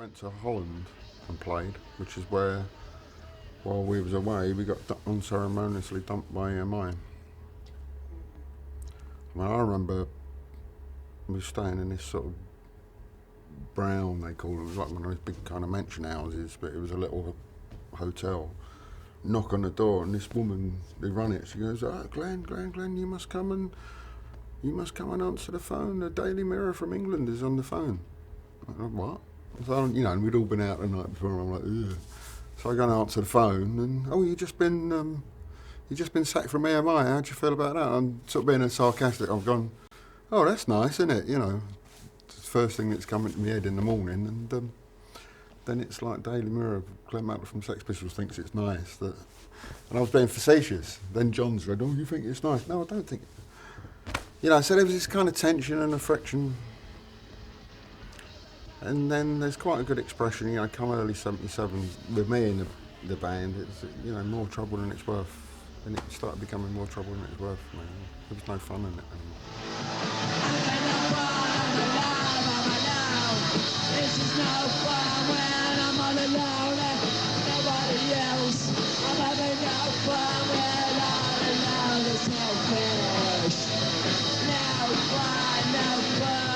went to Holland and played, which is where, while we was away, we got unceremoniously dumped by EMI. I remember we were staying in this sort of brown, they call it. It was like one of those big kind of mansion houses, but it was a little hotel. Knock on the door, and this woman, they run it. She goes, "Oh, Glenn, you must come and answer the phone. The Daily Mirror from England is on the phone." I went, "What?" So, and we'd all been out the night before. And I'm like, ugh. So I go and answer the phone, and you just been sacked from EMI. How'd you feel about that? I'm sort of being sarcastic. I've gone, "Oh, that's nice, isn't it?" It's the first thing that's come into my head in the morning, and then it's like Daily Mirror, Glen Matlock from Sex Pistols thinks it's nice. And I was being facetious. Then John's read, "Oh, you think it's nice?" No, I don't think. So there was this kind of tension and a friction. And then there's quite a good expression, come early 77, with me in the band, it's, more trouble than it's worth. And it started becoming more trouble than it's worth for me. There was no fun in it anymore. This is no fun when I'm all alone and nobody else. I'm having no fun when I'm alone. It's no finish. No fun, no fun.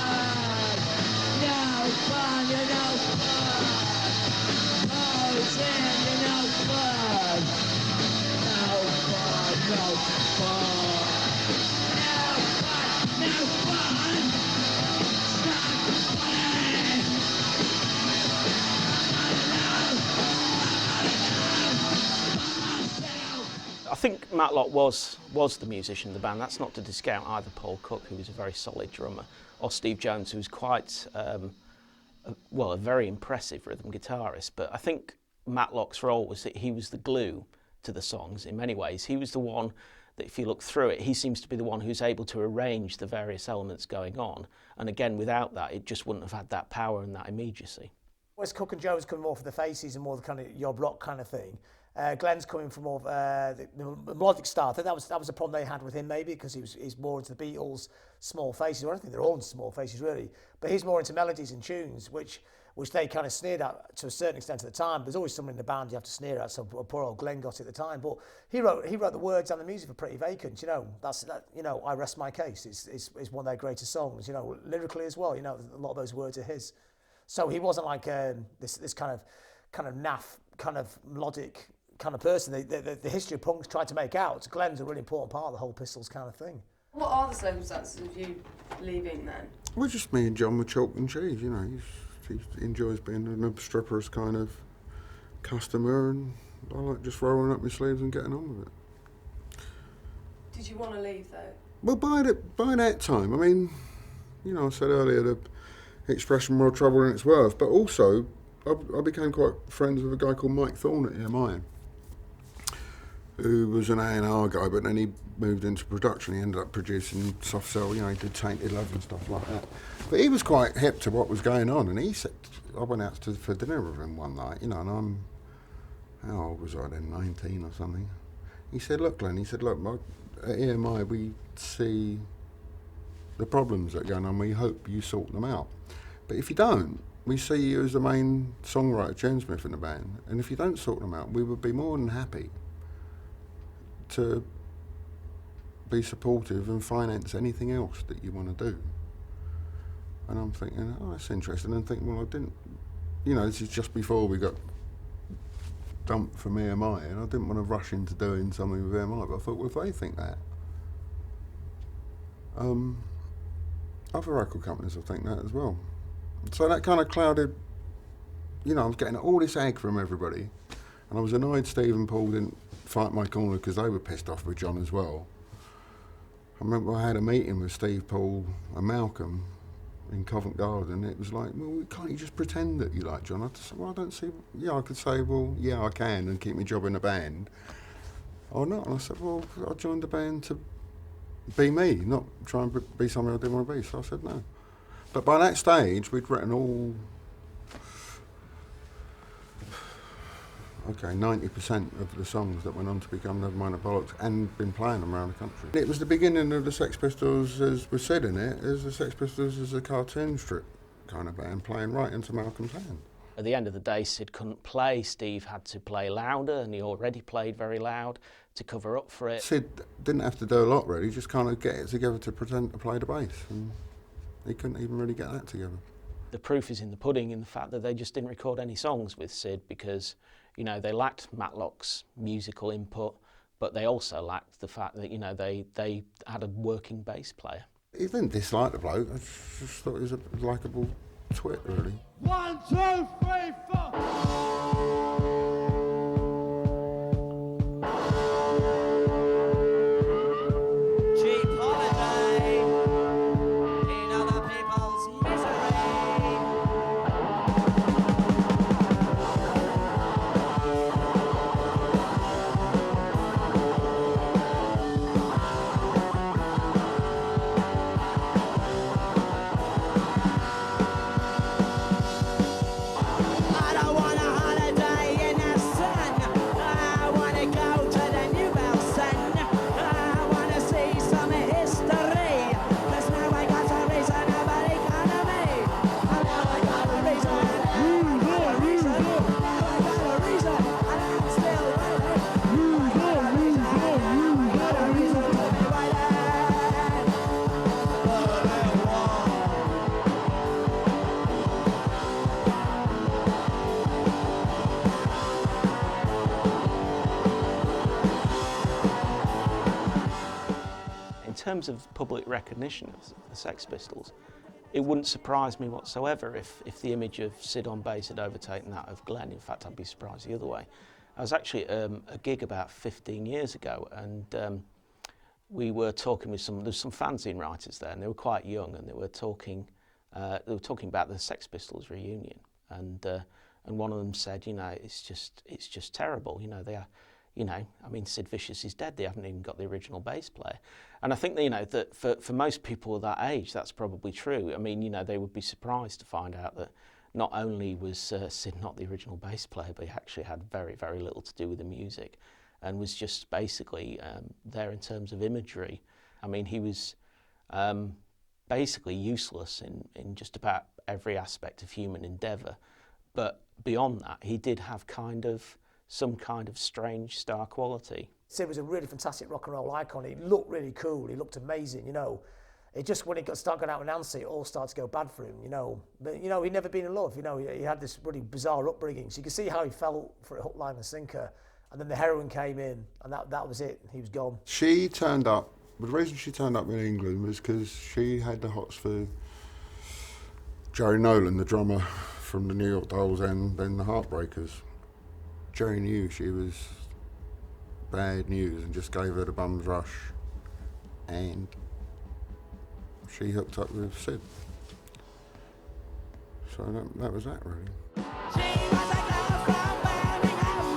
No fun, you're no fun. Oh, Tim, you're no fun. No fun, no fun. No fun, no fun. It's not funny. I think Matlock was the musician in the band. That's not to discount either Paul Cook, who was a very solid drummer, or Steve Jones, who was quite, a very impressive rhythm guitarist. But I think Matlock's role was that he was the glue to the songs in many ways. He was the one that, if you look through it, he seems to be the one who's able to arrange the various elements going on. And again, without that, it just wouldn't have had that power and that immediacy. Whereas Cook and Jones coming more for the faces and more the kind of yob rock kind of thing. Glenn's coming from more of the melodic style. I think that was a problem they had with him, maybe, because he's more into the Beatles, Small Faces, or I think they're all into Small Faces really. But he's more into melodies and tunes, which they kind of sneered at to a certain extent at the time. There's always someone in the band you have to sneer at, so poor old Glenn got it at the time. But he wrote the words and the music for Pretty Vacant. I Rest My Case is one of their greatest songs. Lyrically as well. A lot of those words are his. So he wasn't like this kind of naff, kind of melodic kind of person. The history of punk's tried to make out. Glenn's a really important part of the whole Pistols kind of thing. What are the circumstances of you leaving then? Well, just me and John with chalk and cheese. He enjoys being an obstreperous kind of customer, and I like just rolling up my sleeves and getting on with it. Did you want to leave though? Well, by that time, I said earlier the expression "more trouble than it's worth," but also I became quite friends with a guy called Mike Thorne at EMI, who was an A&R guy, but then he moved into production. He ended up producing Soft Cell, he did Tainted Love and stuff like that. But he was quite hip to what was going on, and he said, I went out for dinner with him one night, and how old was I then, 19 or something? He said, "Look, Glenn," at EMI we see the problems that are going on, we hope you sort them out. But if you don't, we see you as the main songwriter, tunesmith in the band, and if you don't sort them out, we would be more than happy to be supportive and finance anything else that you want to do. And I'm thinking, oh, that's interesting, and thinking, well, I didn't, this is just before we got dumped from EMI, and I didn't want to rush into doing something with EMI, but I thought, well, if they think that, other record companies will think that as well. So that kind of clouded, I was getting all this ag from everybody, and I was annoyed Steve and Paul didn't fight my corner because they were pissed off with John as well. I remember I had a meeting with Steve, Paul and Malcolm in Covent Garden. It was like, well, can't you just pretend that you like John? I said, well, I don't see, I could say, well, yeah, I can, and keep my job in the band, or not. And I said, well, I joined the band to be me, not try and be something I didn't want to be. So I said no. But by that stage, we'd written 90% of the songs that went on to become Nevermind the Bollocks, and been playing them around the country. It was the beginning of the Sex Pistols, as was said in it, as the Sex Pistols as a cartoon strip kind of band, playing right into Malcolm's hand. At the end of the day, Sid couldn't play. Steve had to play louder, and he already played very loud to cover up for it. Sid didn't have to do a lot really, just kind of get it together to pretend to play the bass, and he couldn't even really get that together. The proof is in the pudding in the fact that they just didn't record any songs with Sid because, you know, they lacked Matlock's musical input, but they also lacked the fact that, you know, they had a working bass player. He didn't dislike the bloke, I just thought he was a likeable twit really. 1, 2, 3, 4. Cheap holiday in other people's misery. I don't want a holiday in the sun. I want to go to the New Sun. I want to see some history. There's no I got a reason, nobody can to me. I know I got a reason. I got a reason. I got a reason. And I'm still waiting. I got a reason. I got a reason to be waiting. In terms of public recognition of the Sex Pistols, it wouldn't surprise me whatsoever if the image of Sid on bass had overtaken that of Glen. In fact, I'd be surprised the other way. I was actually at a gig about 15 years ago, and we were talking with there's some fanzine writers there, and they were quite young, and they were talking about the Sex Pistols reunion, and one of them said, you know, it's just terrible, you know, they are. You know, I mean, Sid Vicious is dead. They haven't even got the original bass player. And I think that, you know, that for most people of that age, that's probably true. I mean, you know, they would be surprised to find out that not only was Sid not the original bass player, but he actually had very, very little to do with the music and was just basically there in terms of imagery. I mean, he was basically useless in just about every aspect of human endeavour. But beyond that, he did have some kind of strange star quality. Sid was a really fantastic rock and roll icon. He looked really cool. He looked amazing, you know. It just, when he started going out with Nancy, it all started to go bad for him, you know. But, you know, he'd never been in love, you know. He had this really bizarre upbringing. So you can see how he fell for a hook, line and sinker. And then the heroin came in, and that was it. He was gone. She turned up, the reason she turned up in England was because she had the hots for Jerry Nolan, the drummer from the New York Dolls and then the Heartbreakers. Jerry knew she was bad news and just gave her the bum's rush, and she hooked up with Sid. So that was that really. She was a girl from Birmingham.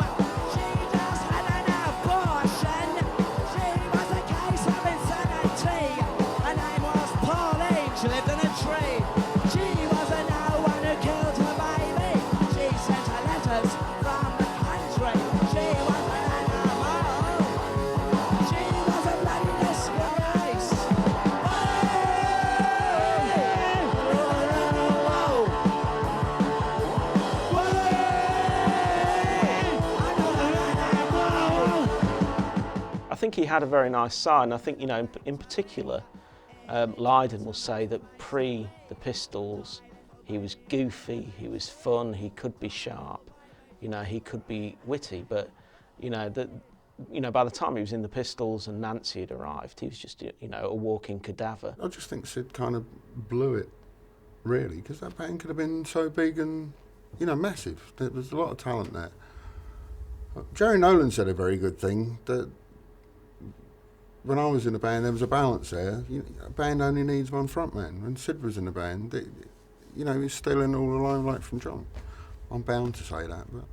She just had an abortion. She was a case of insanity. Her name was Pauline. She lived in a tree. She wasn't no one who killed her baby. She sent her letters from the country. She was an animal. She was a bloody disgrace. I think he had a very nice side, and I think, you know, in particular, Lydon will say that pre the Pistols, he was goofy, he was fun, he could be sharp, you know, he could be witty, but, you know, by the time he was in the Pistols and Nancy had arrived, he was just, you know, a walking cadaver. I just think Sid kind of blew it, really, because that band could have been so big and, you know, massive. There was a lot of talent there. Jerry Nolan said a very good thing, that when I was in a band, there was a balance there. A band only needs one frontman. When Sid was in the band, you know, he's stealing all the limelight from John. I'm bound to say that, but